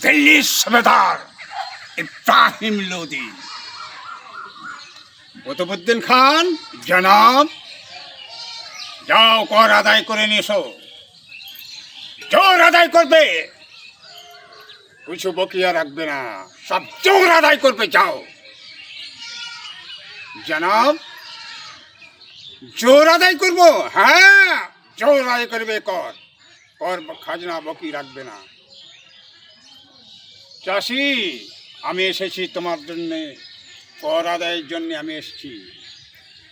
দিল্লির সুবেদার ইব্রাহিম লোদি। কুতুবউদ্দিন খান, জনাব, যাও কর আদায় করে নিয়ে এসো। জোর আদায় করবে, কিছু বকিয়া রাখবে না, সব জোর আদায় করবে। যাও জনাব, জোর আদায় করবো। হ্যাঁ, জোর আদায় করবে। কর কর খাজনা বকি রাখবে না। চাষি, আমি এসেছি তোমার জন্যে, কর আদায়ের জন্য আমি এসেছি।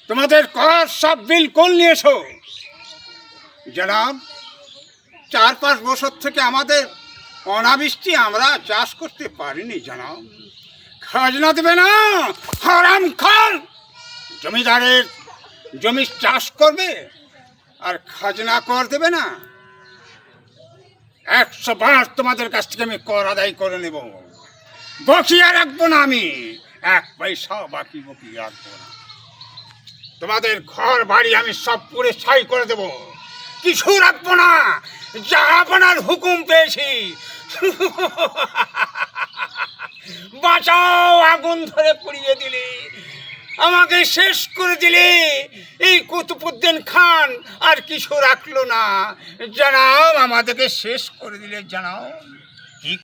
তোমাদের কর সব বিলকুল নিয়ে এসো। জনাব, 4-5 বছর থেকে আমাদের অনাবৃষ্টি, আমরা চাষ করতে পারিনি। জনাব, খাজনা দেবে না, হারামখোর। জমিদারের জমি চাষ করবে আর খাজনা কর দেবে না। 100 বার তোমাদের কাছ থেকে আমি কর আদায় করে নেব, বকিয়া রাখবো না। আমি 1 পয়সা বাকি বকিয়া রাখবো না। তোমাদের ঘর বাড়ি আমি সব পুরে ছাই করে দেব, কিছু রাখবো না। যা আপনার হুকুম পেয়েছি। বাঁচাও, আগুন ধরে পুড়িয়ে দিলে, আমাকে শেষ করে দিলে। এই কুতুবউদ্দিন খান আর কিছু রাখলো না। জানাও, আমাদেরকে শেষ করে দিলে। জানাও।